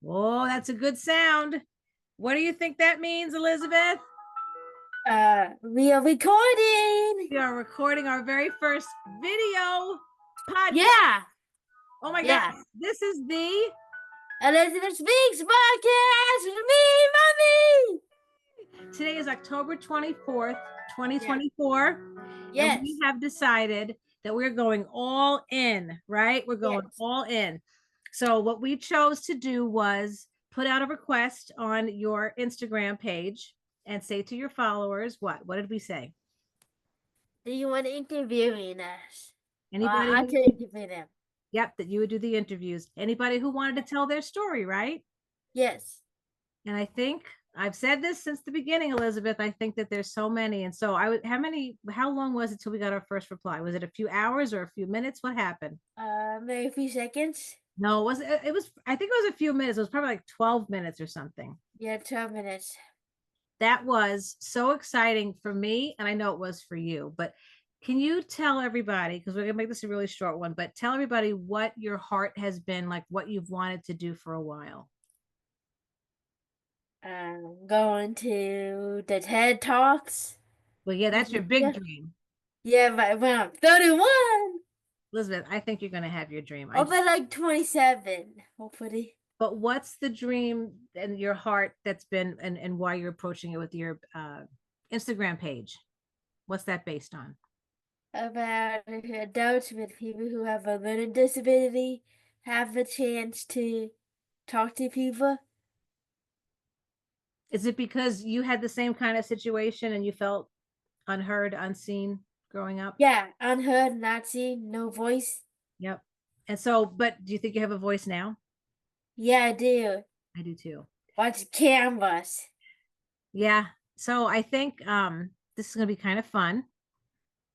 Oh, that's a good sound. What do you think that means, Elizabeth? We are recording. We are recording our very first video podcast. Yeah, Oh my gosh, yeah. this is the Elizabeth Speaks podcast with me, mommy. today is October 24th, Yeah. 2024, and we Yes. have decided that we're going all in, right? We're going Yes. all in. So what we chose to do was put out a request on your Instagram page and say to your followers, what did we say? Do you want to interviewing us? Anybody I who, can interview them. yep, that you would do the interviews. Anybody who wanted to tell their story, right? Yes. And I think I've said this since the beginning, Elizabeth. I think that there's so many. And so how long was it till we got our first reply? Was it a few hours or a few minutes? What happened? Maybe a few seconds. No, I think it was a few minutes. It was probably like 12 minutes or something. Yeah, 2 minutes. That was so exciting for me. And I know it was for you, but can you tell everybody, because we're gonna make this a really short one, but tell everybody what your heart has been like, what you've wanted to do for a while. Going to the TED Talks. Well, yeah, that's your big Yeah. dream. Yeah, but when I'm 31, Elizabeth, I think you're gonna have your dream. I'll be like 27, hopefully. But what's the dream and your heart that's been and why you're approaching it with your Instagram page? What's that based on? About adults with people who have a learning disability have the chance to talk to people. Is it because you had the same kind of situation and you felt unheard, unseen growing up? Yeah, unheard, not seen, no voice. Yep. And so, but do you think you have a voice now? Yeah, I do. I do too. Watch canvas. Yeah. So I think this is gonna be kind of fun.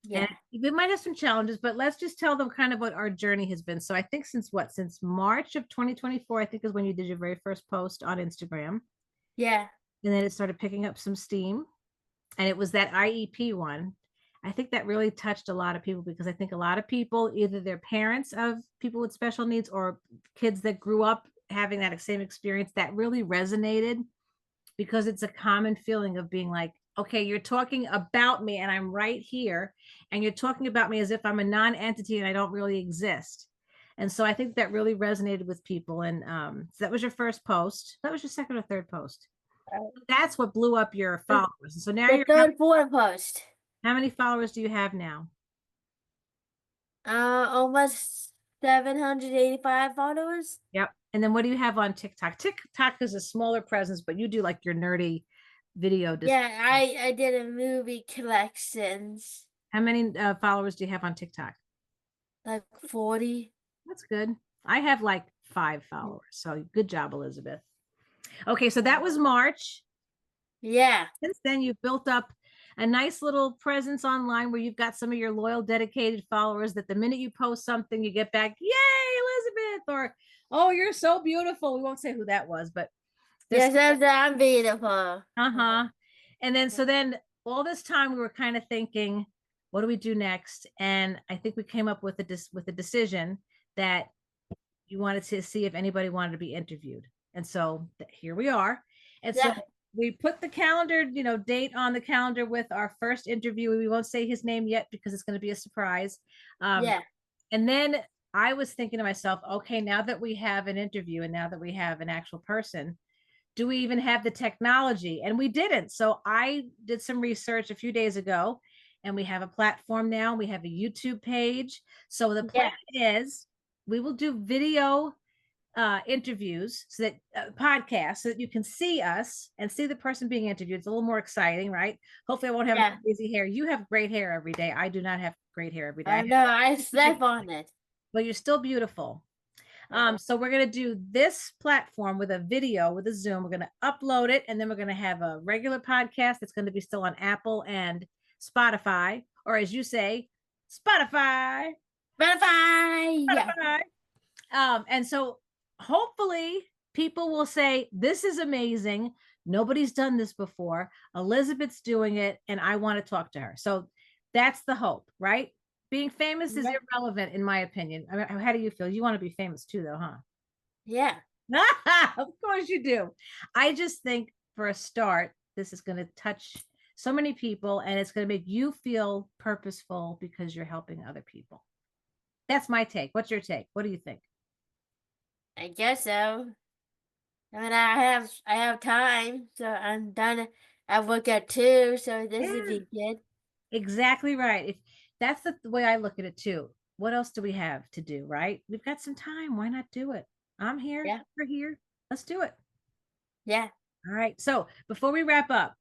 And Yeah. we might have some challenges, but let's just tell them kind of what our journey has been. So I think since March of 2024, I think is when you did your very first post on Instagram. Yeah. And then it started picking up some steam. And it was that IEP one. I think that really touched a lot of people because I think a lot of people, either they're parents of people with special needs or kids that grew up having that same experience, that really resonated because it's a common feeling of being like, okay, you're talking about me and I'm right here, and you're talking about me as if I'm a non-entity and I don't really exist. And so I think that really resonated with people. And so that was your first post. That was your second or third post. That's what blew up your The, followers. And so now the you're third fourth post. how many followers do you have now? Almost 785 followers. Yep. And then what do you have on TikTok? TikTok is a smaller presence, but you do like your nerdy video. Yeah, I did a movie collections. How many followers do you have on TikTok? Like 40. That's good. I have like 5 followers. So good job, Elizabeth. Okay, so that was March. Yeah. Since then, you've built up a nice little presence online where you've got some of your loyal, dedicated followers that the minute you post something, you get back, yay, Elizabeth, or oh, you're so beautiful. We won't say who that was, but there's Yes, I'm beautiful. uh-huh. And then so then all this time we were kind of thinking, what do we do next? And I think we came up with a decision that you wanted to see if anybody wanted to be interviewed. And so here we are. And so Yeah. we put the calendar, date on the calendar with our first interview. We won't say his name yet because it's going to be a surprise. Um, Yeah. and then I was thinking to myself, okay, now that we have an interview and now that we have an actual person, do we even have the technology? And we didn't. So I did some research a few days ago, and we have a platform now. We have a YouTube page. So the plan Yeah. is we will do video interviews, so that podcasts, so that you can see us and see the person being interviewed. It's a little more exciting, right? Hopefully I won't have Yeah. crazy hair. You have great hair every day. I do not have great hair every day. I know. I slept on it. But you're still beautiful. So we're going to do this platform with a video with a Zoom. We're going to upload it, and then we're going to have a regular podcast that's going to be still on Apple and Spotify, or as you say, Spotify. Bye-bye. Yeah. Spotify. And so hopefully people will say, this is amazing. Nobody's done this before. Elizabeth's doing it, and I want to talk to her. So that's the hope, right? Being famous is Yeah. irrelevant, in my opinion. I mean, how do you feel? You want to be famous too, though, huh? Yeah. Of course you do. I just think for a start, this is going to touch so many people and it's going to make you feel purposeful because you're helping other people. That's my take. What's your take? What do you think? I guess so. I mean, I have time, so I'm done. I work at 2, so this would Yeah, be good. exactly right. If that's the way I look at it too. What else do we have to do, right? We've got some time. Why not do it? I'm here. Yeah, We're here. Let's do it. yeah. All right. So before we wrap up,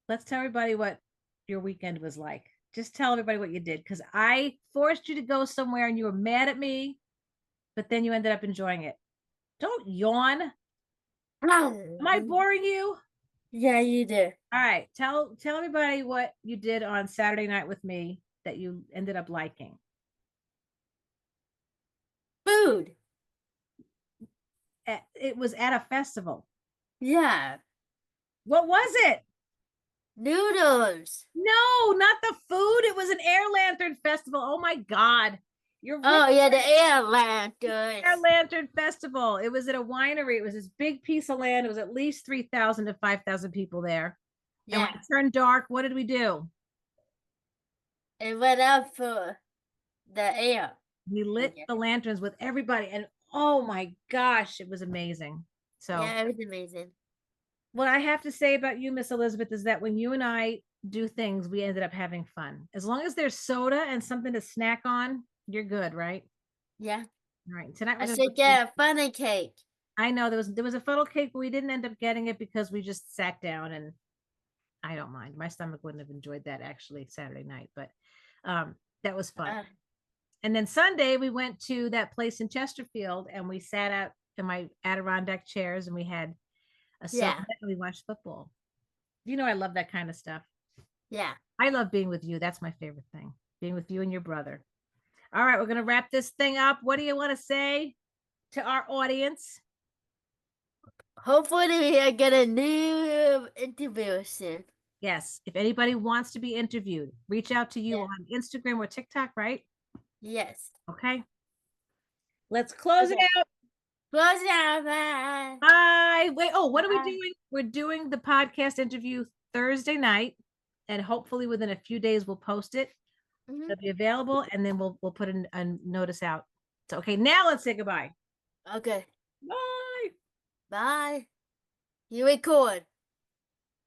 let's tell everybody what your weekend was like. Just tell everybody what you did because I forced you to go somewhere and you were mad at me, but then you ended up enjoying it. Don't yawn. Am I boring you? Yeah, you do. All right. Tell everybody what you did on Saturday night with me that you ended up liking. Food. It was at a festival. Yeah. What was it? Noodles. No, not the food. It was an air lantern festival. Oh my God. You're Oh, ripping yeah, the air Air lanterns. Lantern Festival. It was at a winery. It was this big piece of land. It was at least 3,000 to 5,000 people there. And when Yeah. it turned dark, what did we do? It went up for the air. We lit Yeah. the lanterns with everybody. And oh my gosh, it was amazing. So, Yeah, it was amazing. what I have to say about you, Miss Elizabeth, is that when you and I do things, we ended up having fun. As long as there's soda and something to snack on, you're good, right? Yeah. All right. Tonight I we're gonna should go. get a funny cake. I know there was a funnel cake, but we didn't end up getting it because we just sat down and I don't mind. My stomach wouldn't have enjoyed that actually Saturday night, but that was fun. Uh, And then Sunday we went to that place in Chesterfield and we sat out in my Adirondack chairs and we had a soda yeah. and we watched football. You know I love that kind of stuff. Yeah. I love being with you. That's my favorite thing. Being with you and your brother. All right, we're gonna wrap this thing up. What do you want to say to our audience? Hopefully we get a new interview soon. Yes, if anybody wants to be interviewed, reach out to you Yeah. on Instagram or TikTok, right? Yes. Okay. Let's close it Okay. out. Close it out. Bye. Bye. Wait. Oh, what are we Bye. doing? We're doing the podcast interview Thursday night, and hopefully within a few days we'll post it. Mhm. It'll be available, and then we'll put a notice out. So okay, now let's say goodbye. Okay. Bye. Bye. You record.